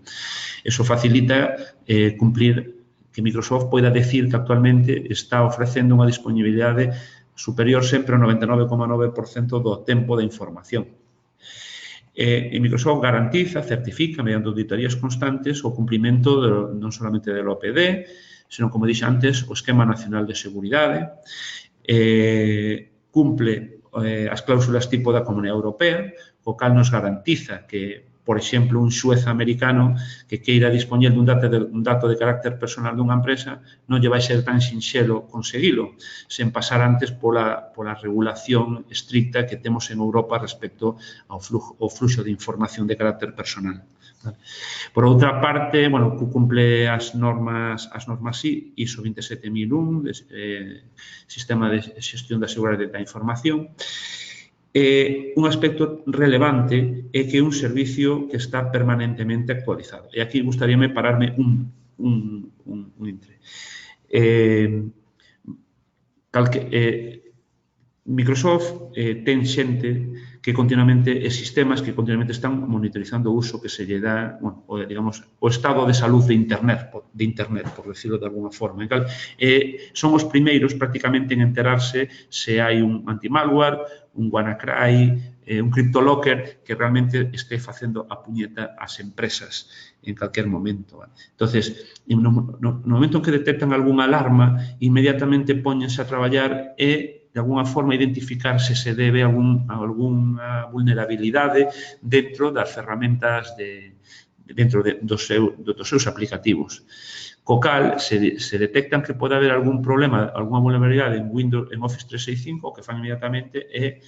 Eso facilita cumplir que que Microsoft poida decir que actualmente está ofrecendo unha disponibilidade superior sempre ao 99,9% do tempo de información. E Microsoft garantiza, certifica, mediante auditorías constantes, o cumprimento non solamente do OPD, senón, como dixo antes, o Esquema Nacional de Seguridade, cumple as cláusulas tipo da Comunidade Europea, o cal nos garantiza que, por exemplo, un xuez americano que queira dispoñer dun dato de carácter personal dunha empresa non lle vai ser tan sinxelo conseguilo, sen pasar antes pola regulación estricta que temos en Europa respecto ao fluxo de información de carácter personal. Por outra parte, bueno, cumple as normas ISO 27001, Sistema de Xestión da Seguridade da Información. Un aspecto relevante é que é un servicio que está permanentemente actualizado. E aquí gustaríame pararme un intre. Microsoft ten xente que continuamente, sistemas que continuamente están monitorizando o uso que se lle dá, bueno, digamos, o estado de salud de Internet, por decirlo de alguna forma. Son os primeiros prácticamente en enterarse se hai un anti-malware, un WannaCry, un CryptoLocker que realmente este facendo a puñeta ás empresas en calquer momento. Entonces, no momento en que detectan algunha alarma, inmediatamente póñense a traballar e de alguna forma identificar se debe a alguna vulnerabilidade dentro das ferramentas dentro dos seus aplicativos. Co cal, se detectan que pode haber algún problema, alguna vulnerabilidade en Office 365, o que fan inmediatamente é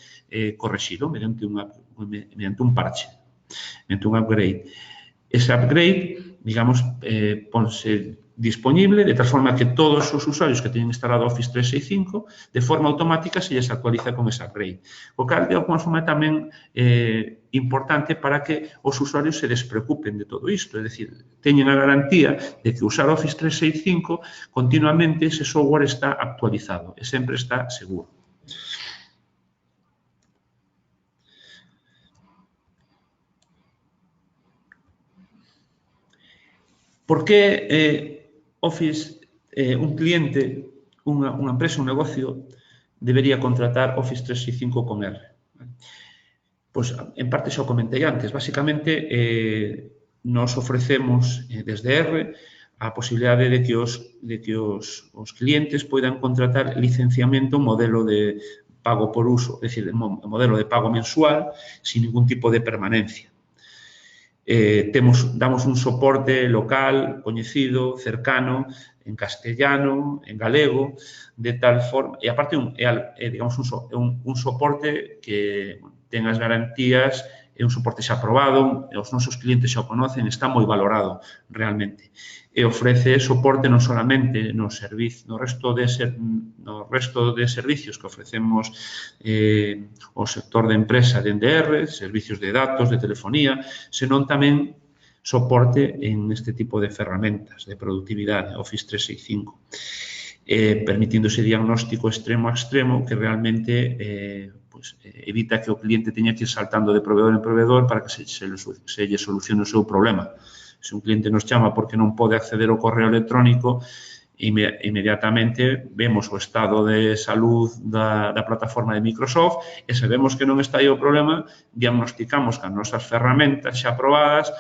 correxilo mediante un parche, mediante un upgrade. Ese upgrade, digamos, ponse disponible de tal forma que todos os usuarios que teñen instalado Office 365 de forma automática se lles actualiza con ese upgrade. O cal, de alguma forma, tamén importante para que os usuarios se despreocupen de todo isto, é dicir, teñen a garantía de que usar Office 365 continuamente ese software está actualizado e sempre está seguro. Por que Office, un cliente, unha empresa, un negocio, debería contratar Office 365 con R? Pois, en parte, xa o comentei antes. Básicamente, nos ofrecemos desde R a posibilidade de que os clientes poidan contratar licenciamento, un modelo de pago por uso, é dicir, un modelo de pago mensual sin ningún tipo de permanencia. Damos un soporte local, coñecido, cercano, en castellano, en galego, de tal forma, e aparte digamos, un soporte que ten as garantías, é un soporte xa aprobado, os nosos clientes xa o conocen, está moi valorado realmente. E ofrece soporte non solamente no resto de servicios que ofrecemos o sector de empresa de NDR, servicios de datos, de telefonía, senón tamén soporte en este tipo de ferramentas de productividade, Office 365, permitindo ese diagnóstico extremo a extremo que realmente evita que o cliente teña que ir saltando de proveedor en proveedor para que se lle solucione o seu problema. Se un cliente nos chama porque non pode acceder ao correo electrónico, inmediatamente vemos o estado de salud da plataforma de Microsoft e sabemos que non está aí o problema, diagnosticamos con as nosas ferramentas xa aprobadas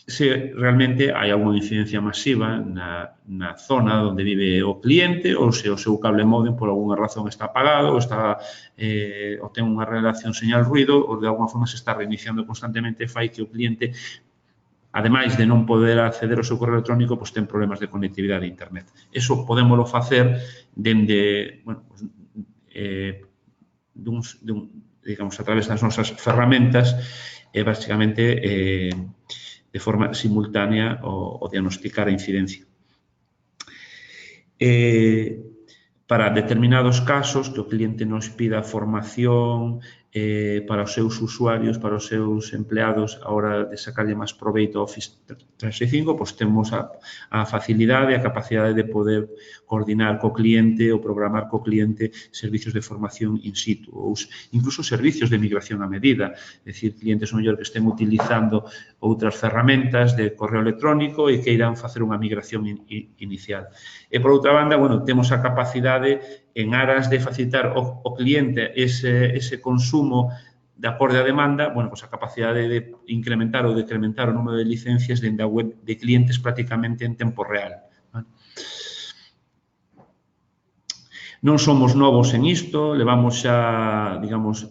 se realmente hai alguna incidencia masiva na zona onde vive o cliente ou se o seu cable módem por alguna razón está apagado ou ten unha relación señal ruido ou de alguna forma se está reiniciando constantemente, fai que o cliente, ademais de non poder acceder ao seu correo electrónico, pois ten problemas de conectividade a Internet. Eso podémolo facer dende, bueno, digamos, a través das nosas ferramentas e, basicamente, de forma simultánea o diagnosticar a incidencia. Para determinados casos que o cliente nos pida formación para os seus usuarios, para os seus empleados, a hora de sacarlle máis proveito a Office 365, pois temos a facilidade, a capacidade de poder coordinar co cliente ou programar co cliente servicios de formación in situ ou incluso servicios de migración a medida, é dicir, clientes o mellor que estén utilizando outras ferramentas de correo electrónico e que irán facer unha migración inicial. E, por outra banda, bueno, temos a capacidade en aras de facilitar ao cliente ese consumo de acordo á demanda, bueno, pues a capacidade de incrementar ou decrementar o número de licencias dende a web de clientes prácticamente en tempo real. Non somos novos en isto, levamos xa, digamos,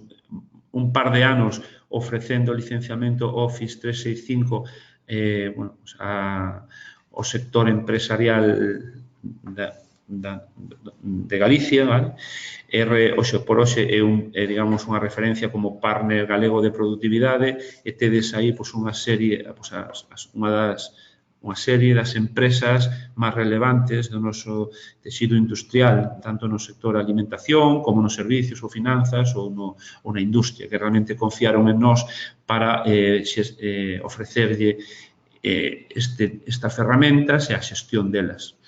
un par de anos ofrecendo licenciamento Office 365 bueno, pues ao sector empresarial de Galicia, vale? Hoxe por hoxe é digamos, unha referencia como partner galego de productividade e tedes aí pois, unha serie das empresas máis relevantes do noso texido industrial, tanto no sector alimentación como nos servicios ou finanzas ou na industria, que realmente confiaron en nós para ofrecerlle estas ferramentas e a xestión delas.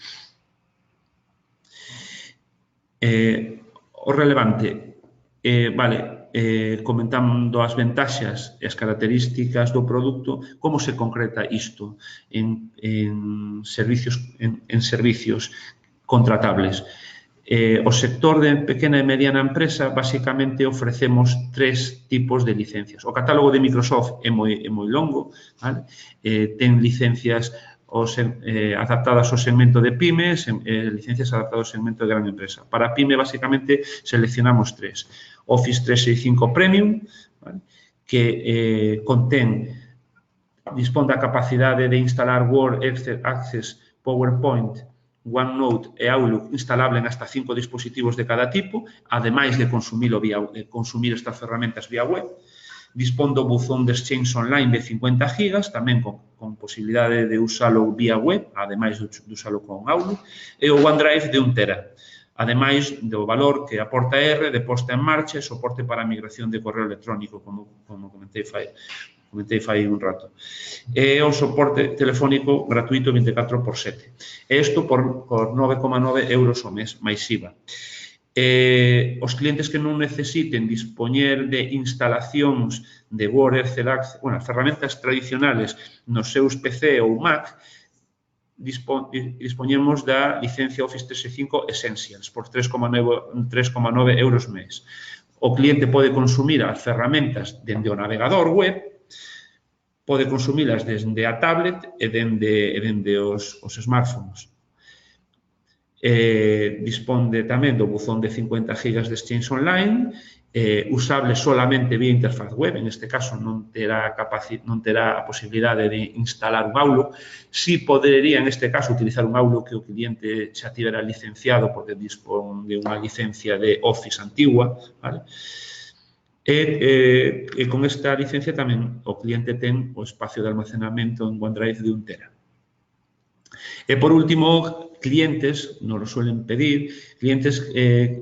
O relevante, comentando as ventaxas e as características do produto, como se concreta isto en servicios contratables. O sector de pequena e mediana empresa, basicamente, ofrecemos 3 tipos de licencias. O catálogo de Microsoft é moi longo, vale? Ten licencias adaptadas ao segmento de pymes, licencias adaptadas ao segmento de gran empresa. Para pyme, basicamente, seleccionamos 3. Office 365 Premium, ¿vale? Que dispón da capacidade de instalar Word, Excel, Access, PowerPoint, OneNote e Outlook instalable en hasta 5 dispositivos de cada tipo, ademais de consumir estas ferramentas vía web. Dispón do buzón de Exchange Online de 50 gigas, tamén con posibilidade de usalo vía web, ademais de usalo con Outlook, e o OneDrive de 1 tera. Ademais do valor que aporta R de posta en marcha e soporte para a migración de correo electrónico, como comentei fai un rato. E o soporte telefónico gratuito 24/7. E isto por 9,9 euros ao mes, máis IVA. Os clientes que non necesiten dispoñer de instalacións de Word, Excel, Access, bueno, as ferramentas tradicionales nos seus PC ou Mac, dispoñemos da licencia Office 365 Essentials por 3,9 euros mes. O cliente pode consumir as ferramentas dende o navegador web, pode consumilas desde a tablet e dende os smartphones. Disponde tamén do buzón de 50 gigas de Exchange Online, usable solamente vía interfaz web, en este caso non terá a posibilidade de instalar un Outlook. Si podería, en este caso, utilizar un Outlook que o cliente xa tivera licenciado porque dispón de unha licencia de Office antigua, vale? E con esta licencia tamén o cliente ten o espacio de almacenamento en OneDrive de 1 tera. E, por último, clientes, nos lo suelen pedir, clientes que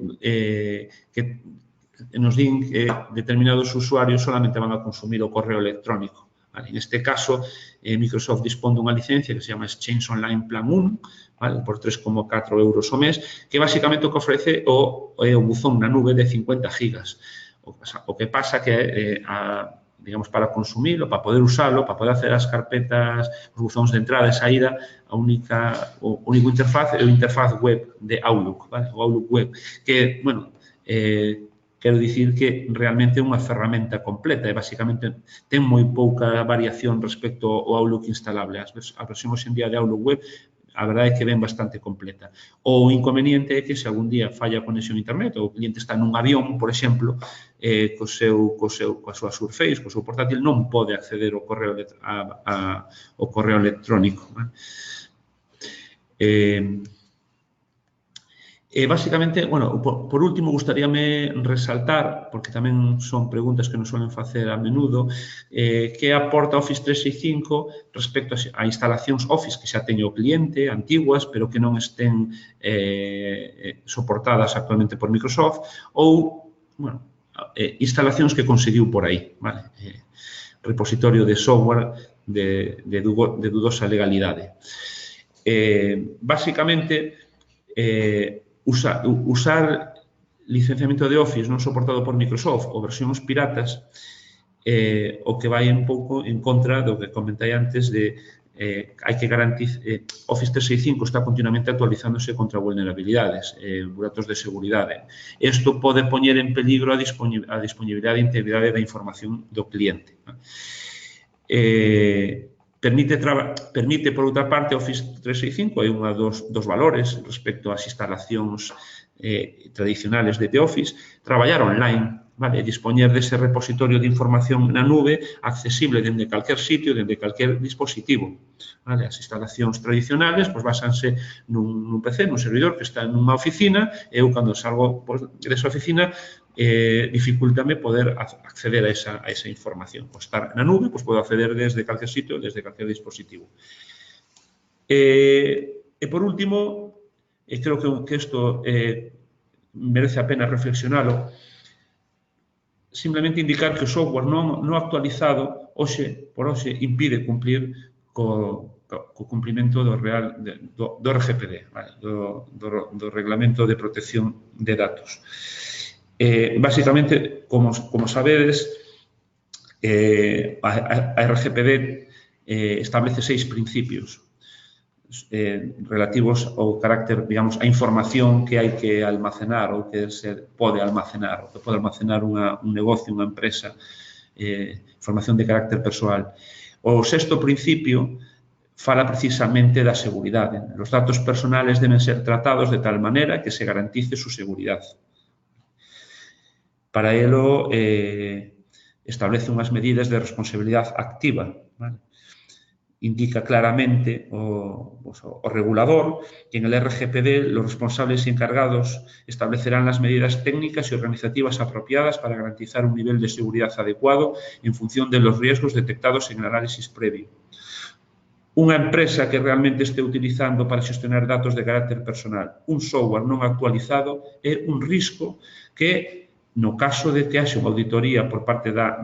nos din que determinados usuarios solamente van a consumir o correo electrónico. Vale, en este caso, Microsoft dispón dunha licencia que se chama Exchange Online Plan 1, vale, por 3,4 euros ao mes, que basicamente o que ofrece o buzón na nube de 50 gigas. O que pasa que digamos, para consumilo, para poder usalo, para poder hacer as carpetas, os buzóns de entrada e saída, o único interfaz é o interfaz web de Outlook, vale? O Outlook web, que, bueno, quero dicir que realmente é unha ferramenta completa e, basicamente, ten moi pouca variación respecto ao Outlook instalable. A versión hoxe en día de Outlook web, a verdade é que ven bastante completa. O inconveniente é que se algún día falla a conexión a internet ou o cliente está nun avión, por exemplo, coa súa Surface, co seu portátil, non pode acceder ao correo electrónico. Basicamente, bueno, por último, gustaríame resaltar, porque tamén son preguntas que nos suelen facer a menudo, que aporta Office 365 respecto a instalacións Office que xa teño o cliente, antiguas, pero que non estén soportadas actualmente por Microsoft, ou, bueno, instalacións que conseguiu por aí, vale? Repositorio de software de dudosa legalidade. Básicamente, usar licenciamento de Office non soportado por Microsoft ou versións piratas o que vai un pouco en contra do que comentei antes de hai que garantizar Office 365 está continuamente actualizándose contra vulnerabilidades, datos de seguridade. Isto pode poñer en peligro a disponibilidade e integridade da información do cliente. Permite, por outra parte, Office 365, hai unha dos valores respecto ás instalacións tradicionales de Office, traballar online, vale? Dispoñer dese repositorio de información na nube accesible dende calquer sitio, dende calquer dispositivo. Vale? As instalacións tradicionales basanse nun PC, nun servidor que está nunha oficina e eu, cando salgo desa oficina, dificultame poder acceder a esa información. Estar na nube, podo acceder desde calquer sitio, desde calquer dispositivo. E, por último, creo que isto merece a pena reflexionalo, simplemente indicar que o software non actualizado por hoxe impide cumplir co cumprimento do RGPD, vale? do Reglamento de Protección de Datos. Básicamente, como sabedes, a RGPD establece 6 principios relativos ao carácter, digamos, a información que hai que almacenar ou que se pode almacenar, ou que pode almacenar un negocio, unha empresa, información de carácter persoal. O 6º principio fala precisamente da seguridade. Os datos personales deben ser tratados de tal manera que se garantice su seguridad. Para ello, establece unhas medidas de responsabilidade activa, ¿vale? Indica claramente o regulador que en el RGPD los responsables y encargados establecerán las medidas técnicas y organizativas apropiadas para garantizar un nivel de seguridad adecuado en función de los riesgos detectados en el análisis previo. Unha empresa que realmente este utilizando para xestionar datos de carácter personal un software non actualizado é un risco que, no caso de que haxe unha auditoría por parte da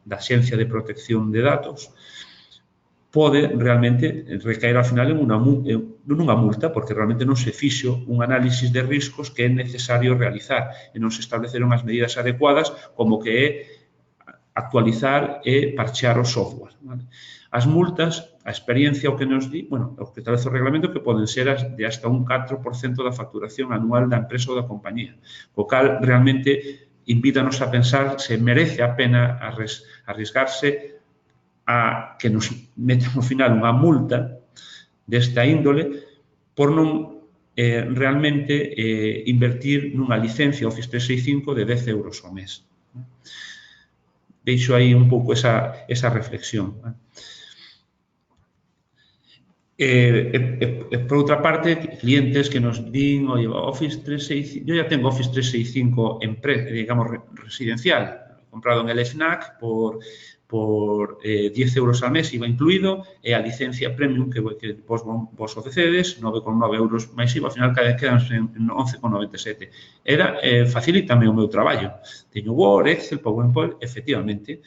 Axencia de Protección de Datos, pode realmente recaer ao final en unha multa, porque realmente non se fixo un análisis de riscos que é necesario realizar e non se estableceron as medidas adecuadas como que é actualizar e parchear o software. Vale? As multas, a experiencia o que nos di, o que establece o reglamento, que poden ser de hasta un 4% da facturación anual da empresa ou da compañía, o cal realmente invítanos a pensar se merece a pena arriesgarse a que nos metan ao final unha multa desta índole por non realmente invertir nunha licencia Office 365 de 10 euros ao mes. Deixo aí un pouco esa reflexión. Por outra parte, clientes que nos din, oye, Office 365, yo ya tengo Office 365 digamos, residencial, comprado en el FNAC por 10 euros al mes IVA incluído e a licencia premium que vos ofrecedes, 9,9 euros máis IVA, ao final quedan en 11,97. Facilítame o meu traballo. Teño Word, Excel, PowerPoint, efectivamente.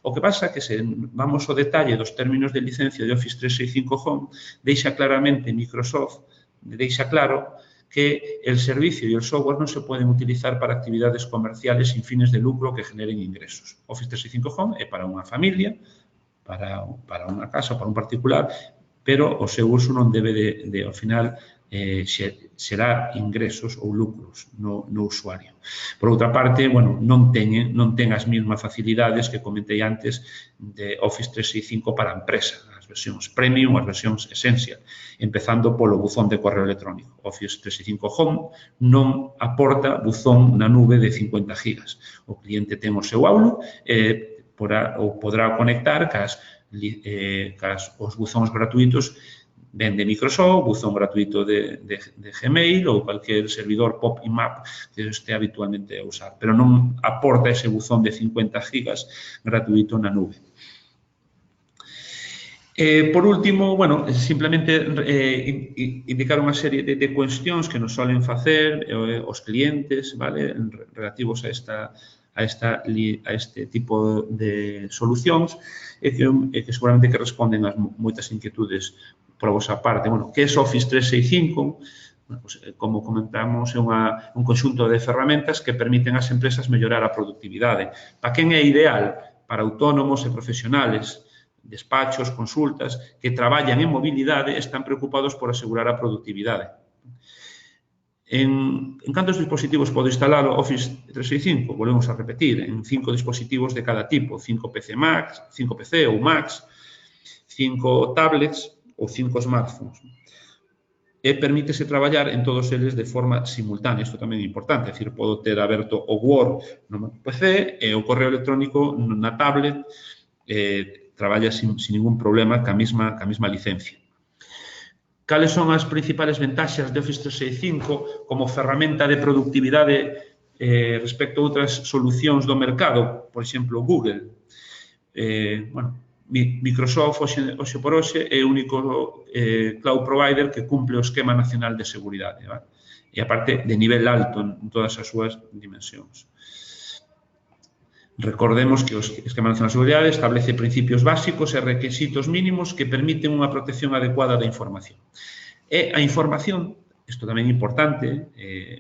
O que pasa é que se vamos ao detalle dos términos de licencia de Office 365 Home, deixa claramente Microsoft, deixa claro que el servicio y el software no se pueden utilizar para actividades comerciales sin fines de lucro que generen ingresos. Office 365 Home é para unha familia, para unha casa, para un particular, pero o seu uso non debe ao final, xerar ingresos ou lucros no usuario. Por outra parte, non ten as mesmas facilidades que comentei antes de Office 365 para a empresa, as versións Premium, as versións Essential, empezando polo buzón de correo electrónico. Office 365 Home non aporta buzón na nube de 50 gigas. O cliente ten o seu Outlook ou podrá conectar os buzóns gratuitos ben de Microsoft, buzón gratuito de Gmail ou cualquier servidor POP e MAP que este habitualmente a usar, pero non aporta ese buzón de 50 gigas gratuito na nube. Por último, simplemente indicar unha serie de cuestións que nos solen facer os clientes, vale, relativos a a este tipo de solucións e que seguramente que responden a moitas inquietudes por a vosa parte. Bueno, que é Office 365? Bueno, pues, como comentamos, é un conxunto de ferramentas que permiten ás empresas mellorar a productividade. Para quen é ideal? Para autónomos e profesionales, despachos, consultas, que traballan en mobilidade e están preocupados por asegurar a productividade. En cantos dispositivos pode instalar o Office 365? Volvemos a repetir, en 5 dispositivos de cada tipo, 5 PC Max, 5 PC ou Max, 5 tablets ou 5 smartphones. E permítese traballar en todos eles de forma simultánea. Isto tamén é importante, é dicir, podo ter aberto o Word no PC e o correo electrónico na tablet, traballa sin ningún problema ca mesma licencia. Cales son as principales ventaxas de Office 365 como ferramenta de productividade respecto a outras solucións do mercado? Por exemplo, Google. Microsoft, hoxe por hoxe, é o único cloud provider que cumple o esquema nacional de seguridade. E, aparte, de nivel alto en todas as súas dimensións. Recordemos que o Esquema Nacional de Seguridade establece principios básicos e requisitos mínimos que permiten unha protección adecuada da información. E a información, isto tamén é importante,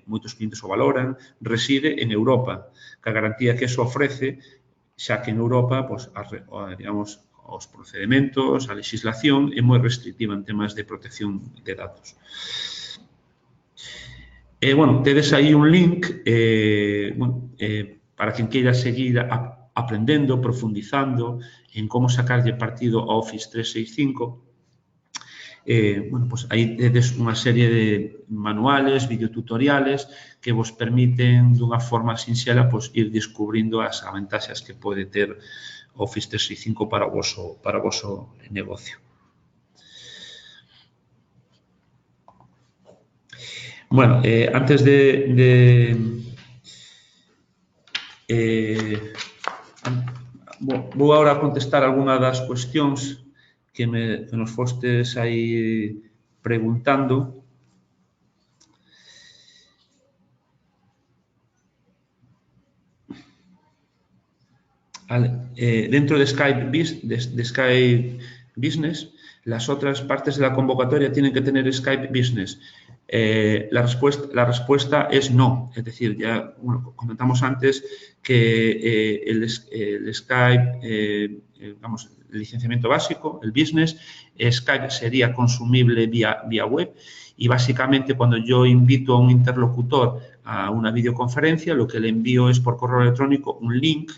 moitos clientes o valoran, reside en Europa, que a garantía que eso ofrece, xa que en Europa, digamos, os procedementos, a legislación é moi restrictiva en temas de protección de datos. Bueno, tedes aí un link, para quen queira seguir aprendendo, profundizando en como sacarlle partido a Office 365. Bueno, pues aí tedes unha serie de manuales, videotutoriales que vos permiten dunha forma sinxela ir descubrindo as ventaxas que pode ter Office 365 para o voso negocio. Bueno, antes vou agora contestar algunha das cuestións que nos fostes aí preguntando. Dentro de Skype Business, las otras partes de la convocatoria tienen que tener Skype Business. La respuesta es no. Es decir, ya comentamos antes que el Skype, vamos, el licenciamiento básico, el business, Skype sería consumible vía web y básicamente cuando yo invito a un interlocutor a una videoconferencia, lo que le envío es por correo electrónico un link.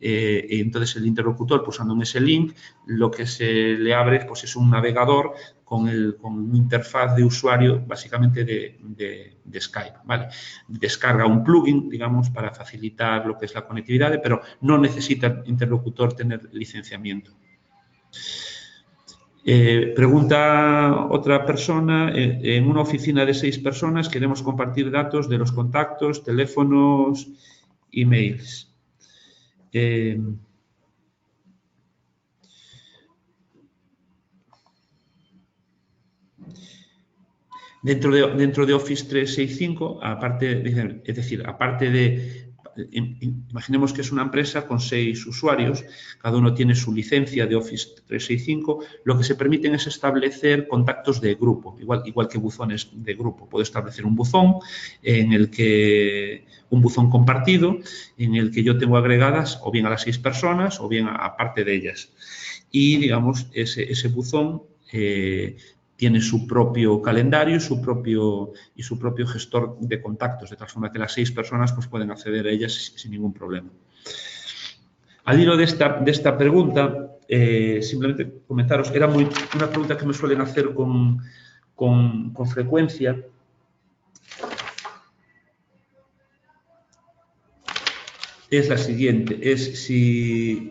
Entonces el interlocutor pulsando en ese link lo que se le abre pues es un navegador con una interfaz de usuario básicamente de Skype, ¿vale? Descarga un plugin, digamos, para facilitar lo que es la conectividad, pero no necesita el interlocutor tener licenciamiento. Pregunta otra persona, en una oficina de 6 personas queremos compartir datos de los contactos, teléfonos, emails. Dentro de Office 365, aparte de, imaginemos que es una empresa con 6 usuarios, cada uno tiene su licencia de Office 365, lo que se permiten es establecer contactos de grupo, igual que buzones de grupo. Puedo establecer un buzón un buzón compartido en el que yo tengo agregadas o bien a las 6 personas o bien a parte de ellas. Y, digamos, ese buzón tiene su propio calendario y su propio gestor de contactos, de tal forma que las 6 personas pues, pueden acceder a ellas sin ningún problema. Al hilo de esta pregunta, simplemente comentaros, era una pregunta que me suelen hacer con frecuencia. Es la siguiente, es si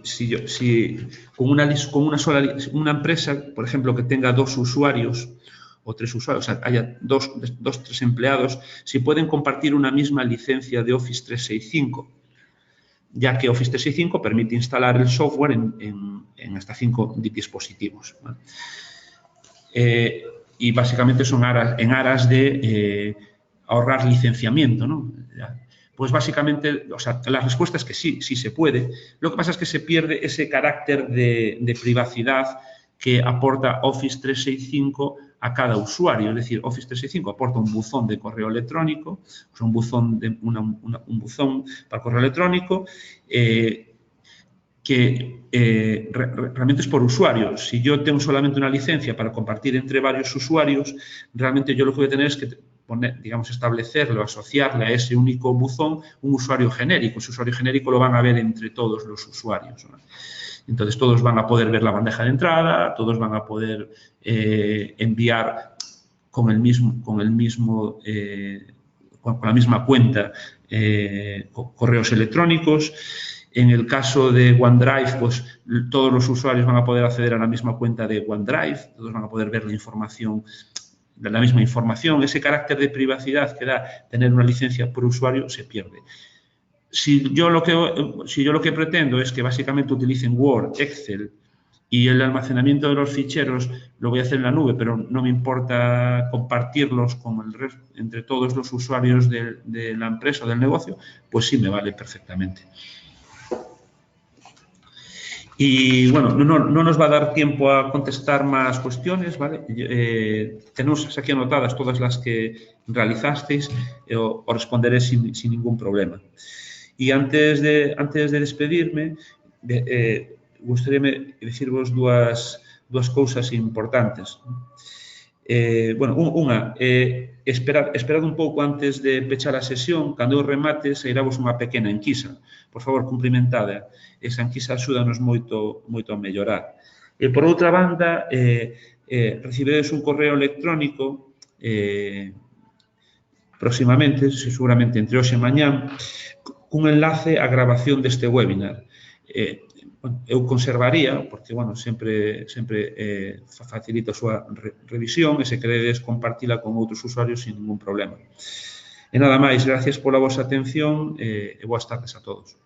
con una empresa, por ejemplo, que tenga 2 usuarios o 3 usuarios, o sea, haya 3 empleados, si pueden compartir una misma licencia de Office 365, ya que Office 365 permite instalar el software en hasta 5 dispositivos. ¿Vale? Y básicamente son en aras de ahorrar licenciamiento, ¿no? Pues básicamente, o sea, la respuesta es que sí, sí se puede. Lo que pasa es que se pierde ese carácter de privacidad que aporta Office 365 a cada usuario. Es decir, Office 365 aporta un buzón de correo electrónico, o sea, un buzón para correo electrónico, que realmente es por usuario. Si yo tengo solamente una licencia para compartir entre varios usuarios, realmente yo lo que voy a tener es que poner, digamos, establecerlo, asociarle a ese único buzón un usuario genérico. Ese usuario genérico lo van a ver entre todos los usuarios, ¿no? Entonces, todos van a poder ver la bandeja de entrada, todos van a poder enviar con la misma cuenta correos electrónicos. En el caso de OneDrive, pues todos los usuarios van a poder acceder a la misma cuenta de OneDrive, todos van a poder ver la misma información. Ese carácter de privacidad que da tener una licencia por usuario se pierde. Si yo lo que pretendo es que básicamente utilicen Word, Excel y el almacenamiento de los ficheros lo voy a hacer en la nube, pero no me importa compartirlos entre todos los usuarios de la empresa o del negocio, pues sí me vale perfectamente. Y bueno, no nos va a dar tiempo a contestar más cuestiones, ¿vale? Tenemos aquí anotadas todas las que realizasteis, os responderé sin ningún problema. Y antes de despedirme, gustaría decirvos dúas cousas importantes. Bueno, unha, esperad un pouco antes de pechar a sesión, cando eu remate, sairávos unha pequena enquisa. Por favor, cumprimentada. Esa enquisa axúdanos moito a mellorar. E, por outra banda, recibiredes un correo electrónico próximamente, seguramente entre hoxe e mañán, cun enlace á grabación deste webinar. Eu conservaría, porque, bueno, sempre facilita a súa revisión e se queredes compartila con outros usuarios sin ningún problema. E nada máis, gracias pola vosa atención e boas tardes a todos.